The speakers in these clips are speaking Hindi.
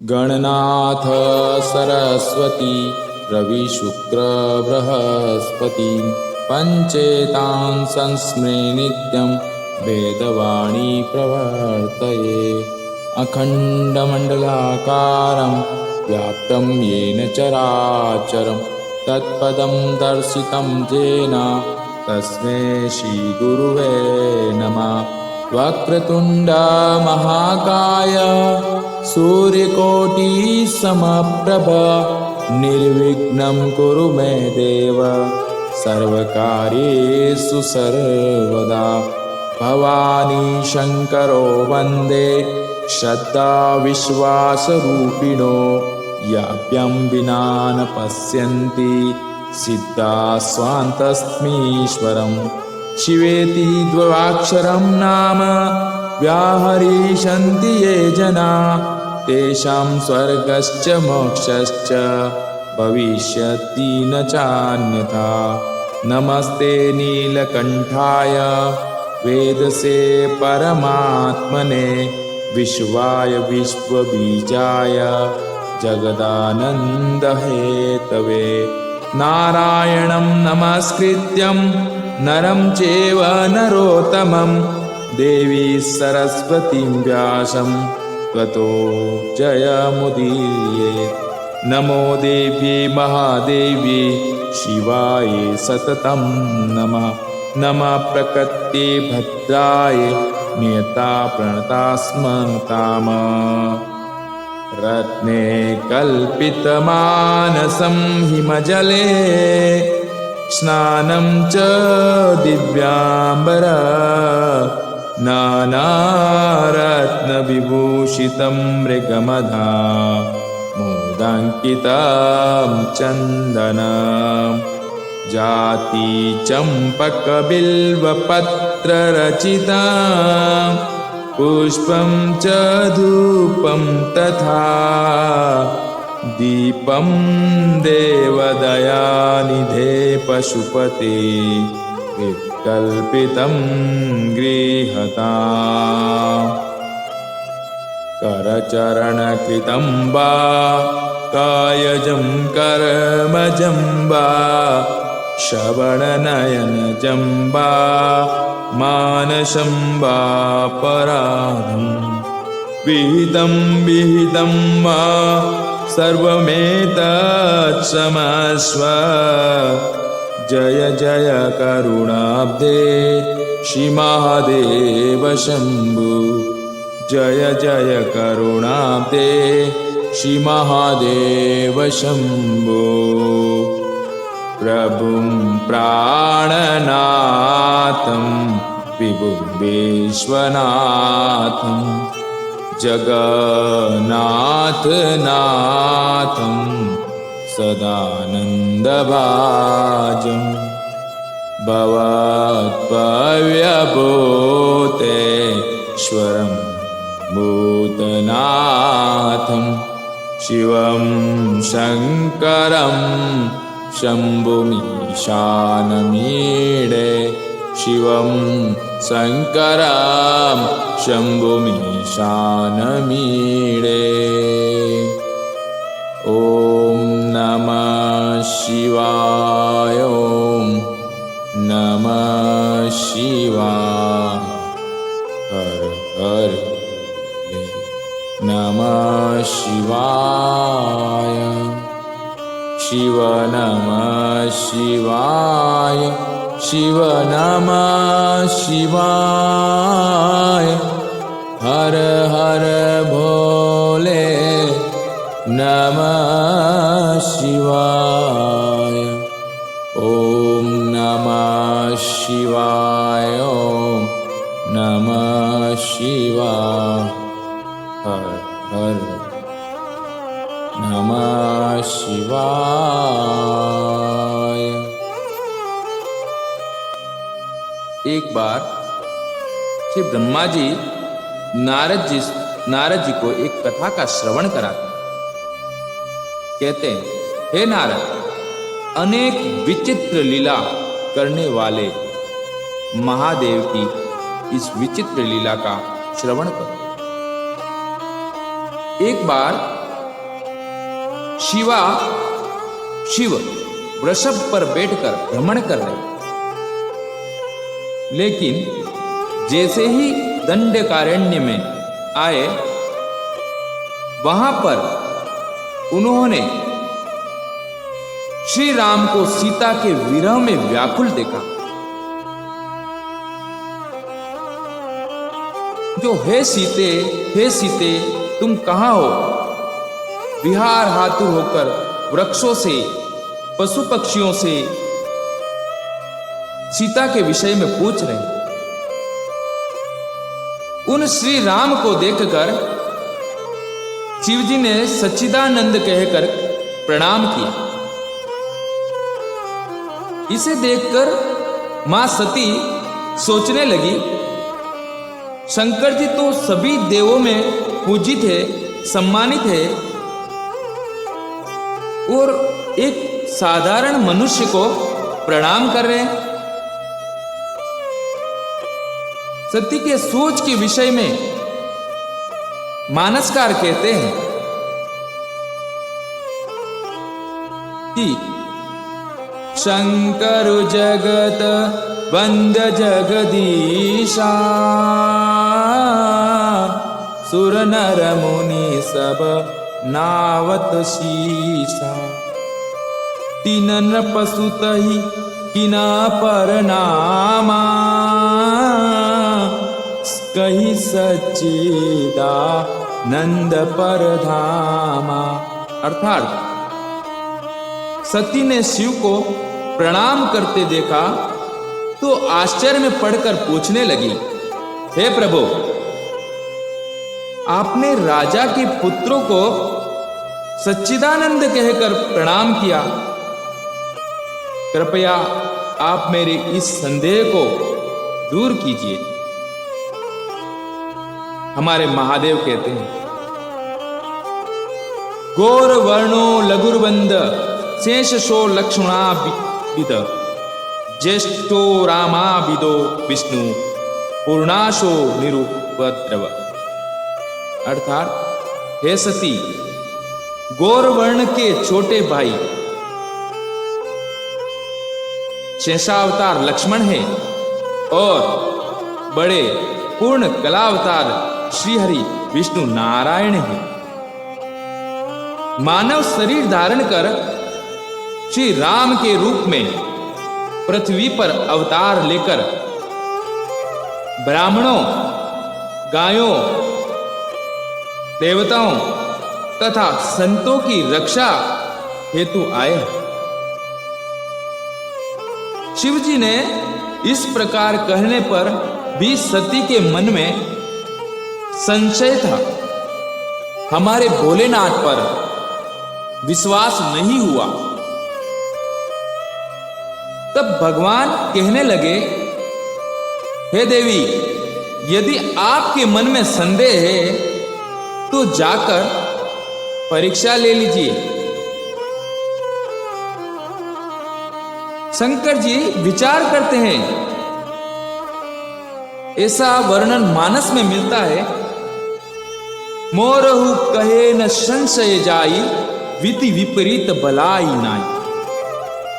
गणनाथ सरस्वती रविशुक्र बृहस्पति पंचेतान् संस्मृत्य नित्यं वेदवाणी प्रवर्तये। अखण्डमण्डलाकारं व्याप्तं येन चराचरं तत्पदं दर्शितं येन तस्मै श्रीगुरुवे नमः। वक्रतुण्ड महाकाय सूर्यकोटिसमप्रभ निर्विघ्नं कुरु मे देव सर्वकार्येषु सर्वदा। भवानी शङ्करो वन्दे श्रद्धा विश्वासरूपिणो याभ्यं विना न पश्यन्ति सिद्धाः स्वान्तस्मीश्वरम्। शिवेति द्व्यक्षरं नाम व्याहरिषन्ति ये जना तेषां स्वर्गश्च मोक्षश्च भविष्यति न चान्यथा। नमस्ते नीलकण्ठाय वेदसे परमात्मने विश्वाय विश्वबीजाय जगदानन्दहेतवे। नारायणं नमस्कृत्यं नरं चैव नरोत्तमं देवी सरस्वतीं व्यासं ततो जयमुदीरयेत्। नमो देव्यै महादेव्यै शिवाय सततं नमः। नमः प्रकृते भद्राय नियता प्रणतास्मताम। रत्ने कल्पितमानसं हिमजले स्नानं च दिव्याम्बर नानारत्नविभूषितं मृगमधा मोदाङ्कितं चन्दनं। जाति चम्पकबिल्वपत्ररचितं पुष्पं च धूपं तथा दीपं देवदयानिधे पशुपते विकल्पितं गृहताम्। करचरणकृतं वा कायजं कर्मजं वा श्रवणनयनजं वा मानसं वा पराधं विहितं वा सर्वमेतत्क्षमस्व। जय जय करुणाब्धे श्रीमहादेव शम्भो। जय जय करुणाब्धे श्रीमहादेव शम्भो। प्रभुं प्राणनाथं विभुं विश्वनाथं जगन्नाथनाथं सदानन्दभाजं भवद्भव्यभूतेश्वरं भूतनाथं शिवं शङ्करं शम्भुमीशानमीडे। शिवं शङ्करं शम्भुमीशानमीडे। ॐ नमः शिवाय। ॐ नमः शिवाय। हर हर नमः शिवाय। शिव नमः शिवाय। शिव नमः शिवाय। हर हर भोले नमः शिवाय। ॐ नमः शिवाय। ॐ नमः शिवाय। हर हर नमः शिवाय। एक बार श्री ब्रह्मा जी नारद जी को एक कथा का श्रवण कराते। कहते हैं, हे नारद, अनेक विचित्र लीला करने वाले महादेव की इस विचित्र लीला का श्रवण करो। एक बार शिव वृषभ पर बैठकर भ्रमण कर रहे, लेकिन जैसे ही दंडकारण्य में आए, वहां पर उन्होंने श्री राम को सीता के विरह में व्याकुल देखा। जो हे सीते तुम कहां हो? विहार हातुर होकर वृक्षों से, पशु पक्षियों से सीता के विषय में पूछ रहे। उन श्री राम को देखकर शिवजी ने सच्चिदानंद कहकर प्रणाम किया। इसे देखकर मां सती सोचने लगी, शंकर जी तो सभी देवों में पूजित है, सम्मानित है, और एक साधारण मनुष्य को प्रणाम कर रहे हैं। सती के सोच के विषय में मानसकार कहते हैं कि शंकर जगत वंद जगदीशा, सुर नर मुनि सब नावत शीशा, तीन नृपसुतहि किना पर नामा, कही सच्चिदा नंद पर धामा। अर्थात सती ने शिव को प्रणाम करते देखा तो आश्चर्य में पड़कर पूछने लगी, हे प्रभु, आपने राजा के पुत्रों को सच्चिदानंद कहकर प्रणाम किया, कृपया आप मेरे इस संदेह को दूर कीजिए। हमारे महादेव कहते हैं, गौर वर्णो लघुर्बंद शेषशो लक्ष्मणाविद, ज्येष्ठो रामाविदो विष्णु, पूर्णाशो निरुपद्रव। अर्थात हे सती, गौर वर्ण के छोटे भाई शेषावतार लक्ष्मण है और बड़े पूर्ण कलावतार श्रीहरि विष्णु नारायण है। मानव शरीर धारण कर श्री राम के रूप में पृथ्वी पर अवतार लेकर ब्राह्मणों, गायों, देवताओं तथा संतों की रक्षा हेतु आए। शिवजी ने इस प्रकार कहने पर भी सती के मन में संशय था, हमारे भोलेनाथ पर विश्वास नहीं हुआ। तब भगवान कहने लगे, हे देवी, यदि आपके मन में संदेह है तो जाकर परीक्षा ले लीजिए। शंकर जी विचार करते हैं, ऐसा वर्णन मानस में मिलता है, मोरहु कहे न संशय जाई, विधि विपरीत बलाई नाई,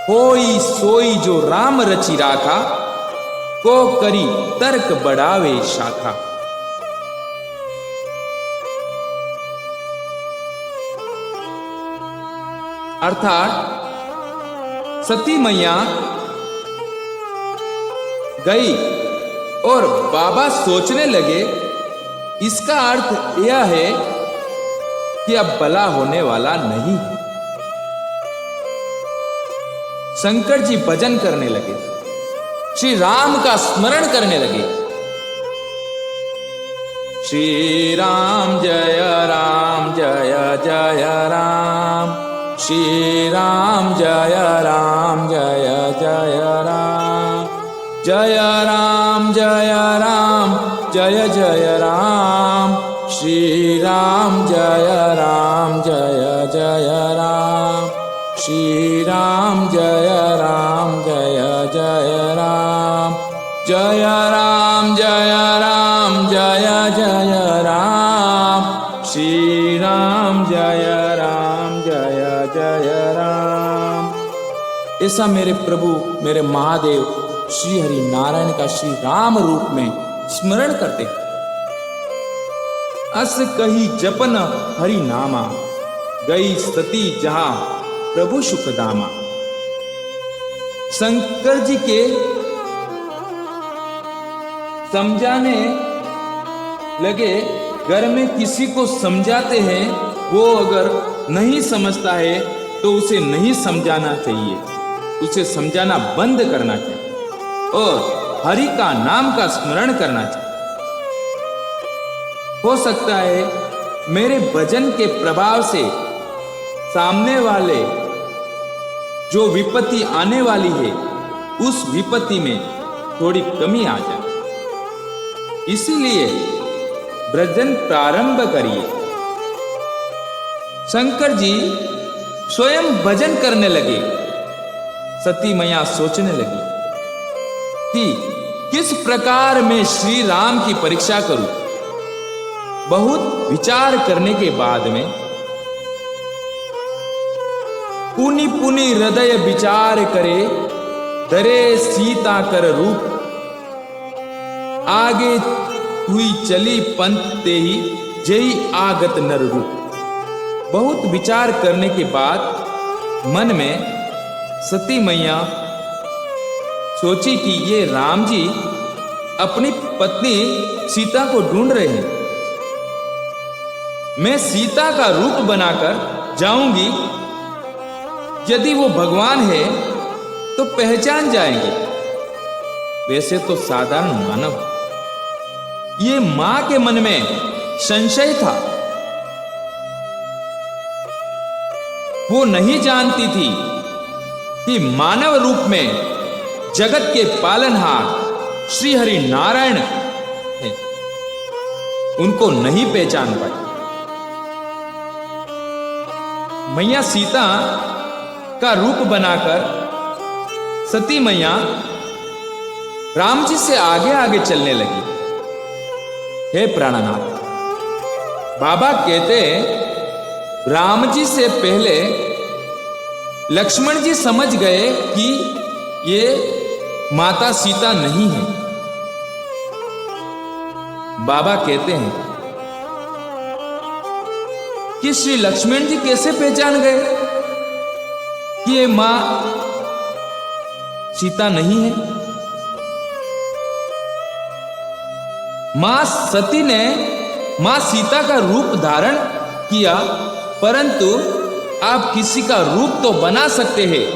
होई सोई जो राम रचि राखा, को करी तर्क बढ़ावे शाखा। अर्थात सती मैया गई और बाबा सोचने लगे, इसका अर्थ यह है कि अब भला होने वाला नहीं। शंकर जी भजन करने लगे, श्री राम का स्मरण करने लगे। श्री राम जय जय राम, श्री राम जय जय राम, जय राम जय जय राम, श्री राम जय जय राम, श्री राम जय जय राम, जय राम जय जय राम, श्री राम जय जय राम। ऐसा मेरे प्रभु मेरे महादेव श्री हरि नारायण का श्री राम रूप में स्मरण करते। अस कही जपन हरि नामा, गई सती जहां प्रभु सुखदामा। शंकर जी के समझाने लगे, घर में किसी को समझाते हैं, वो अगर नहीं समझता है तो उसे नहीं समझाना चाहिए, उसे समझाना बंद करना चाहिए और हरि का नाम का स्मरण करना चाहिए। हो सकता है मेरे भजन के प्रभाव से सामने वाले जो विपत्ति आने वाली है उस विपत्ति में थोड़ी कमी आ जाए, इसीलिए भजन प्रारंभ करिए। शंकर जी स्वयं भजन करने लगे। सती मैया सोचने लगी कि किस प्रकार मैं श्री राम की परीक्षा करूं। बहुत विचार करने के बाद में पुनि पुनि हृदय विचार करे, धरे सीता कर रूप। आगे हुई चली पंथ ते ही, जय आगत नर रूप। बहुत विचार करने के बाद मन में सती मैया सोची कि ये राम जी अपनी पत्नी सीता को ढूंढ रहे हैं। मैं सीता का रूप बनाकर जाऊंगी, यदि वो भगवान है तो पहचान जाएंगे। वैसे तो साधारण मानव। ये मां के मन में संशय था। वो नहीं जानती थी कि मानव रूप में जगत के पालनहार श्री हरि नारायण है। उनको नहीं पहचान पाई। मैया सीता का रूप बनाकर सती मैया राम जी से आगे आगे चलने लगी। हे प्राणनाथ, बाबा कहते राम जी से पहले लक्ष्मण जी समझ गए कि ये माता सीता नहीं है। बाबा कहते हैं कि श्री लक्ष्मण जी कैसे पहचान गए कि ये मां सीता नहीं है। मां सती ने मां सीता का रूप धारण किया, परंतु आप किसी का रूप तो बना सकते हैं,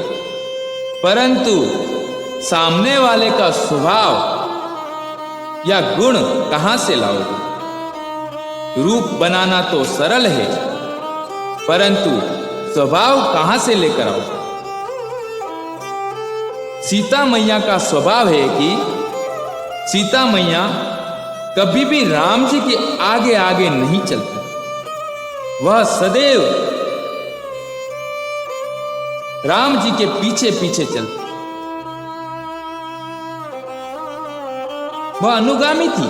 परंतु सामने वाले का स्वभाव या गुण कहां से लाओगे। रूप बनाना तो सरल है, परंतु स्वभाव कहां से लेकर आओ। सीता मैया का स्वभाव है कि सीता मैया कभी भी राम जी के आगे आगे नहीं चलती। वह सदैव राम जी के पीछे पीछे चलती। वह अनुगामी थी।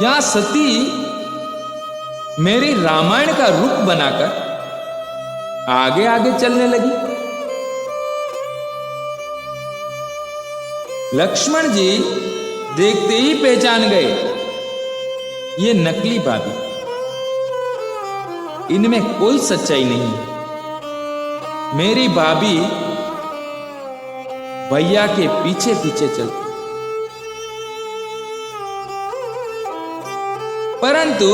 यहां सती मेरी रामायण का रूप बनाकर आगे आगे चलने लगी। लक्ष्मण जी देखते ही पहचान गए, ये नकली भाभी, इनमें कोई सच्चाई नहीं है। मेरी भाभी भैया के पीछे पीछे चलती। परंतु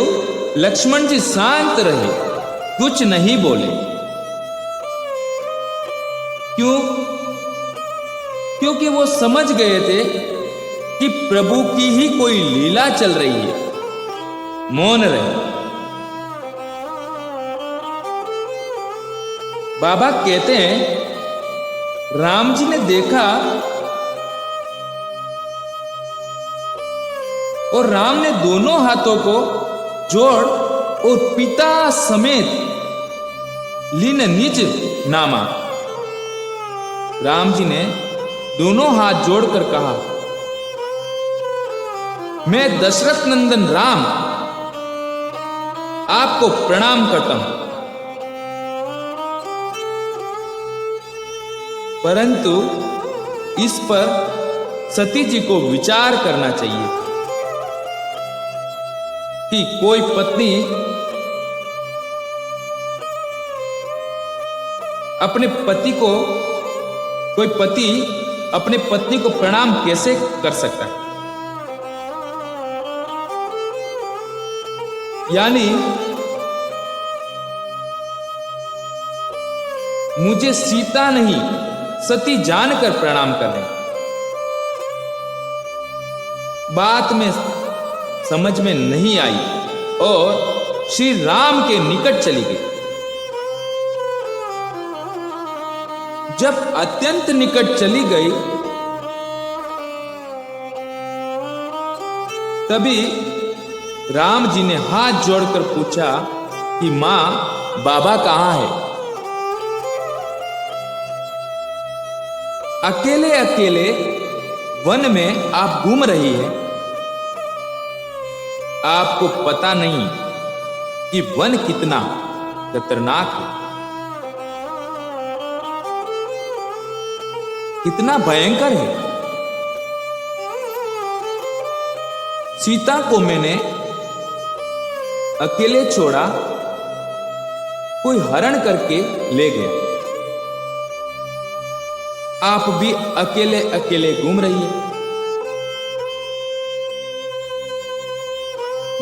लक्ष्मण जी शांत रहे, कुछ नहीं बोले। क्यों? क्योंकि वो समझ गए थे कि प्रभु की ही कोई लीला चल रही है। मौन रहे। बाबा कहते हैं राम जी ने देखा और राम ने दोनों हाथों को जोड़ और पिता समेत लीन निज नामा। राम जी ने दोनों हाथ जोड़कर कहा, मैं दशरथ नंदन राम आपको प्रणाम करता हूं। परंतु इस पर सती जी को विचार करना चाहिए कि कोई पति अपने पत्नी को प्रणाम कैसे कर सकता है। यानी मुझे सीता नहीं सती जानकर प्रणाम कर रहे। बात में समझ में नहीं आई और श्री राम के निकट चली गई। जब अत्यंत निकट चली गई तभी राम जी ने हाथ जोड़कर पूछा कि मां, बाबा कहां है? अकेले अकेले वन में आप घूम रही है। आपको पता नहीं कि वन कितना खतरनाक है, कितना भयंकर है। सीता को मैंने अकेले छोड़ा, कोई हरण करके ले गया। आप भी अकेले अकेले घूम रही है।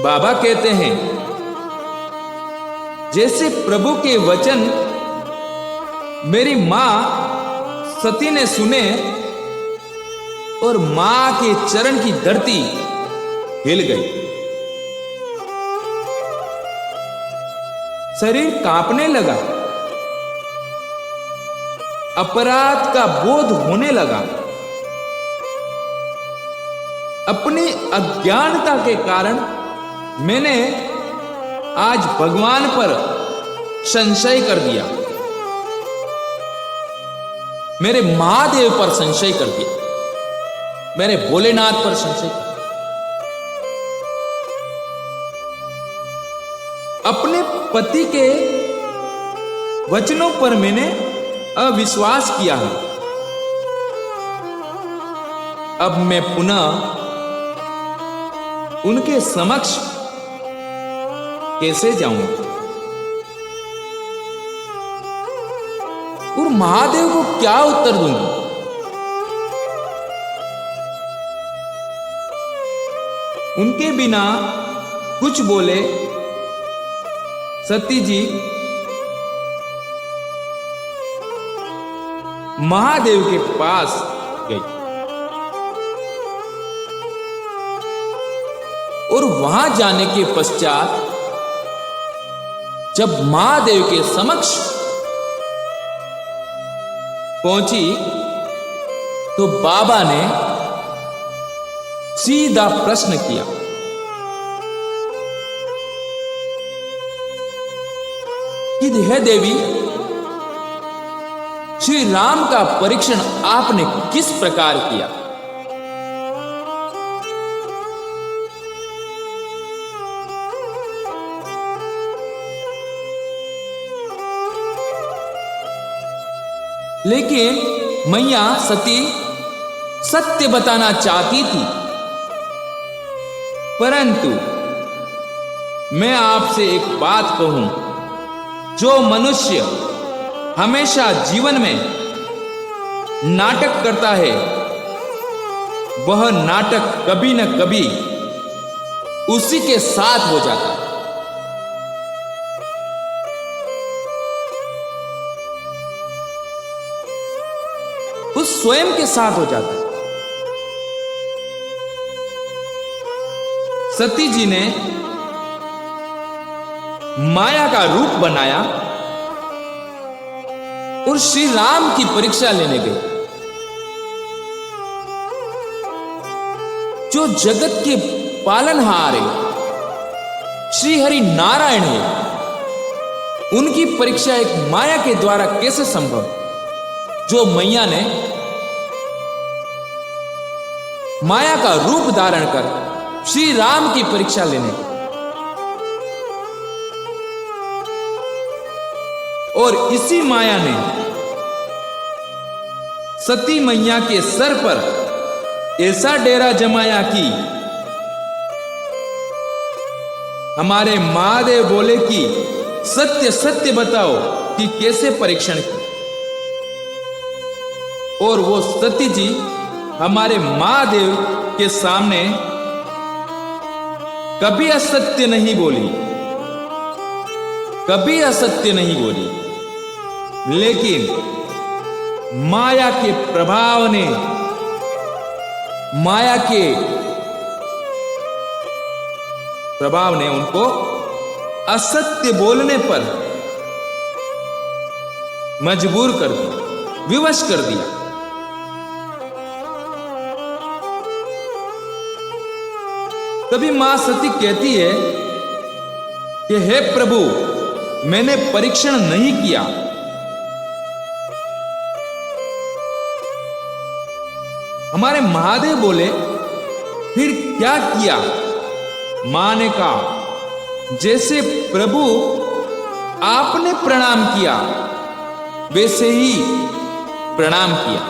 बाबा कहते हैं जैसे प्रभु के वचन मेरी मां सती ने सुने और मां के चरण की धरती हिल गई, शरीर कांपने लगा, अपराध का बोध होने लगा। अपनी अज्ञानता के कारण मैंने आज भगवान पर संशय कर दिया, मेरे महादेव पर संशय कर दिया, मेरे भोलेनाथ पर संशय कर दिया। अपने पति के वचनों पर मैंने अविश्वास किया है। अब मैं पुनः उनके समक्ष कैसे जाऊं और महादेव को क्या उत्तर दूंगी? उनके बिना कुछ बोले सती जी महादेव के पास गई और वहां जाने के पश्चात जब महादेव के समक्ष पहुंची तो बाबा ने सीधा प्रश्न किया कि हे देवी, श्री राम का परीक्षण आपने किस प्रकार किया? लेकिन मैया सती सत्य बताना चाहती थी, परंतु मैं आपसे एक बात कहूं, जो मनुष्य हमेशा जीवन में नाटक करता है वह नाटक कभी न कभी उसी के साथ हो जाता है। उस स्वयं के साथ हो जाता है। सती जी ने माया का रूप बनाया और श्री राम की परीक्षा लेने गई। जो जगत के पालनहार है, श्री हरि नारायण है, उनकी परीक्षा एक माया के द्वारा कैसे संभव? जो मैया ने माया का रूप धारण कर श्री राम की परीक्षा लेने गई और इसी माया ने सती मैया के सर पर ऐसा डेरा जमाया कि हमारे महादेव बोले कि सत्य सत्य बताओ कि कैसे परीक्षण किया। और वो सती जी हमारे महादेव के सामने कभी असत्य नहीं बोली, कभी असत्य नहीं बोली, लेकिन माया के प्रभाव ने, माया के प्रभाव ने उनको असत्य बोलने पर मजबूर कर दिया, विवश कर दिया। तभी मां सती कहती है कि हे प्रभु, मैंने परीक्षण नहीं किया। हमारे महादेव बोले फिर क्या किया? मां ने कहा जैसे प्रभु आपने प्रणाम किया वैसे ही प्रणाम किया।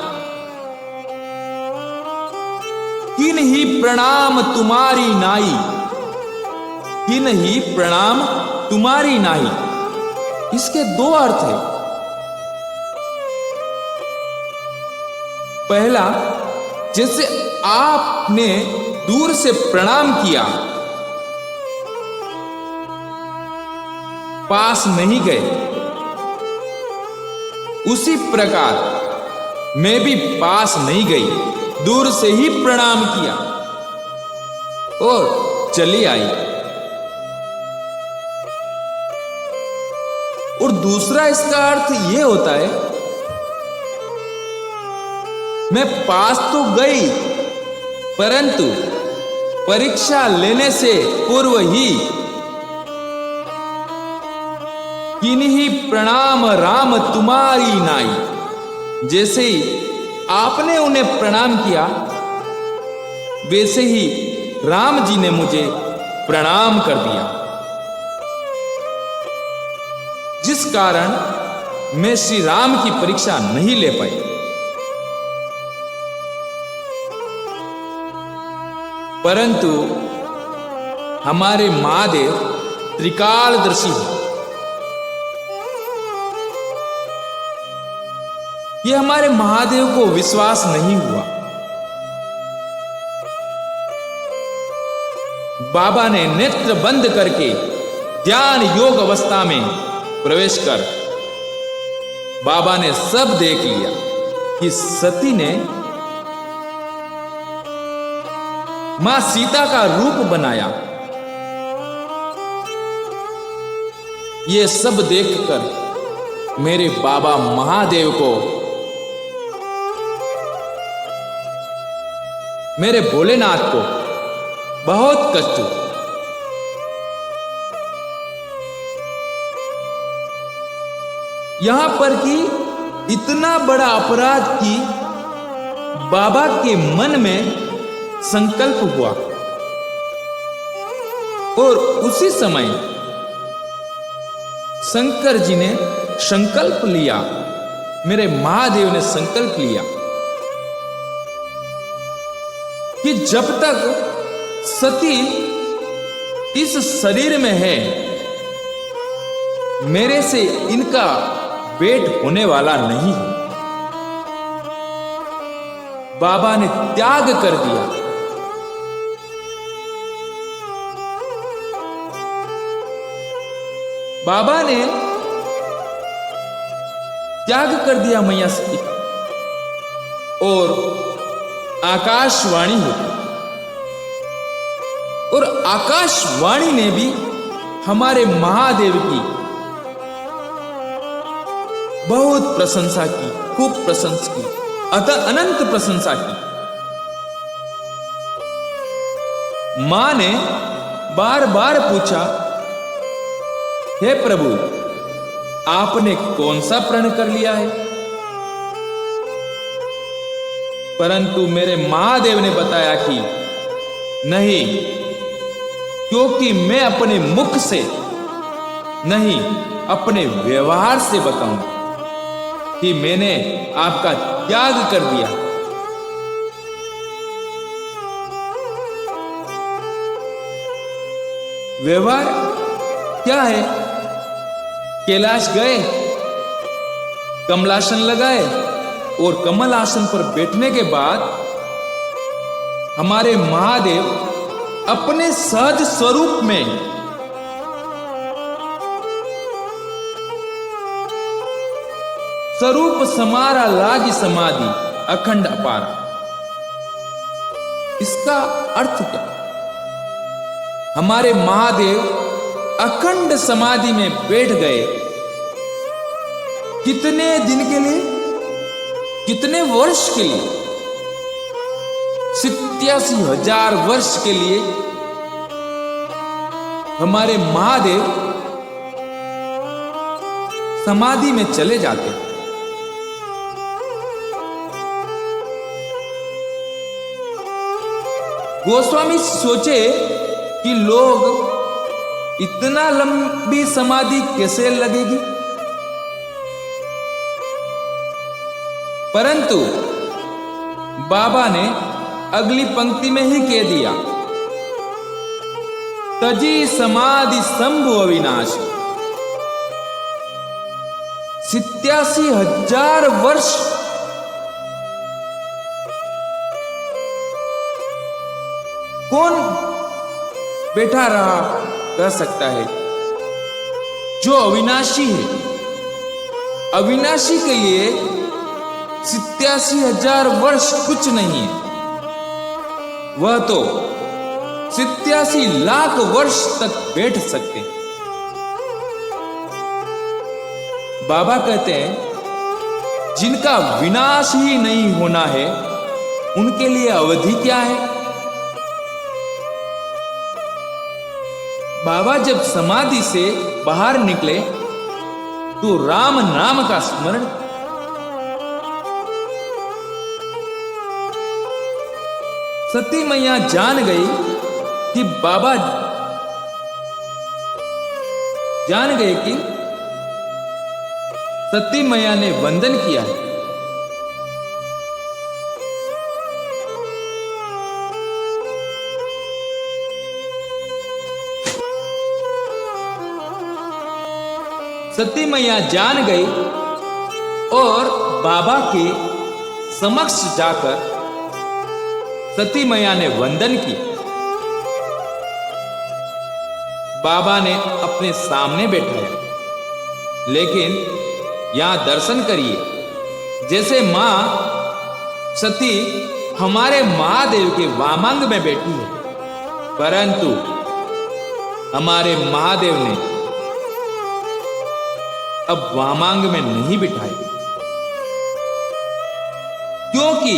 किन ही प्रणाम तुम्हारी नाई, किन ही प्रणाम तुम्हारी नाई। इसके दो अर्थ है। पहला, जैसे आपने दूर से प्रणाम किया, पास नहीं गए, उसी प्रकार मैं भी पास नहीं गई, दूर से ही प्रणाम किया और चली आई। और दूसरा इसका अर्थ यह होता है, मैं पास तो गई परंतु परीक्षा लेने से पूर्व ही किन्हीं प्रणाम राम तुम्हारी नाई। जैसे ही आपने उन्हें प्रणाम किया वैसे ही राम जी ने मुझे प्रणाम कर दिया, जिस कारण मैं श्री राम की परीक्षा नहीं ले पाई। परंतु हमारे महादेव त्रिकालदर्शी हैं। ये हमारे महादेव को विश्वास नहीं हुआ। बाबा ने नेत्र बंद करके ध्यान योग अवस्था में प्रवेश कर बाबा ने सब देख लिया कि सती ने मां सीता का रूप बनाया। ये सब देखकर मेरे बाबा महादेव को, मेरे भोलेनाथ को बहुत कष्ट हुआ। यहां पर कि इतना बड़ा अपराध की बाबा के मन में संकल्प हुआ और उसी समय शंकर जी ने संकल्प लिया, मेरे महादेव ने संकल्प लिया कि जब तक सती इस शरीर में है मेरे से इनका भेंट होने वाला नहीं है। बाबा ने त्याग कर दिया। बाबा ने त्याग कर दिया मैया सती का और आकाशवाणी हुई। और आकाशवाणी ने भी हमारे महादेव की बहुत प्रशंसा की, खूब प्रशंसा की, अतः अनंत प्रशंसा की। मां ने बार बार पूछा, हे प्रभु, आपने कौन सा प्रण कर लिया है? परंतु मेरे महादेव ने बताया कि नहीं, क्योंकि मैं अपने मुख से नहीं, अपने व्यवहार से बताऊंगा। कि मैंने आपका त्याग कर दिया। व्यवहार क्या है? कैलाश गए, कमलासन लगाए और कमल आसन पर बैठने के बाद हमारे महादेव अपने सहज स्वरूप में स्वरूप समारा लागी समाधि अखंड अपारा। इसका अर्थ क्या? हमारे महादेव अखंड समाधि में बैठ गए। कितने दिन के लिए? कितने वर्ष के लिए? 87,000 वर्ष के लिए हमारे महादेव समाधि में चले जाते हैं। गोस्वामी सोचे कि लोग इतना लंबी समाधि कैसे लगेगी, परंतु बाबा ने अगली पंक्ति में ही कह दिया, तजी समाधि शंभु अविनाश। 87,000 वर्ष कौन बैठा रह सकता है? जो अविनाशी है। अविनाशी के लिए 87,000 वर्ष कुछ नहीं है। वह तो 87 लाख वर्ष तक बैठ सकते हैं। बाबा कहते हैं, जिनका विनाश ही नहीं होना है उनके लिए अवधि क्या है? बाबा जब समाधि से बाहर निकले तो राम नाम का स्मरण। सती मैया जान गई कि बाबा जान गए कि सती मैया ने वंदन किया है। सती मैया जान गई और बाबा के समक्ष जाकर सती मैया ने वंदन किया। बाबा ने अपने सामने बैठाया, लेकिन यहां दर्शन करिए, जैसे मां सती हमारे महादेव के वामांग में बैठी है, परंतु हमारे महादेव ने अब वामांग में नहीं बिठाए, क्योंकि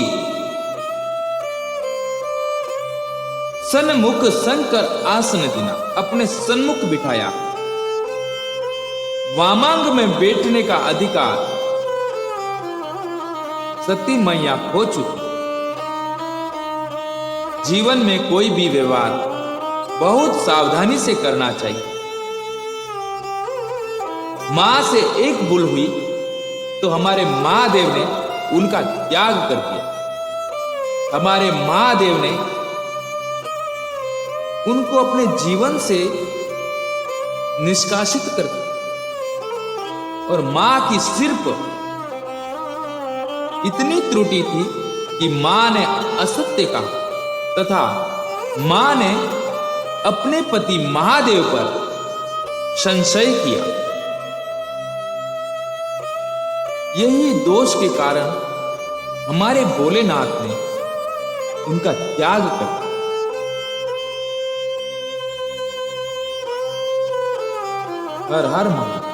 सन्मुख शंकर आसन दिना, अपने सन्मुख बिठाया। वामांग में बैठने का अधिकार सती मैया खो चुकी। जीवन में कोई भी व्यवहार बहुत सावधानी से करना चाहिए। मां से एक भूल हुई तो हमारे महादेव ने उनका त्याग कर दिया। हमारे महादेव ने उनको अपने जीवन से निष्कासित कर दिया और मां की सिर्फ इतनी त्रुटि थी कि मां ने असत्य कहा तथा मां ने अपने पति महादेव पर संशय किया। यही दोष के कारण हमारे भोलेनाथ ने उनका त्याग कर दिया। हर हर महादेव।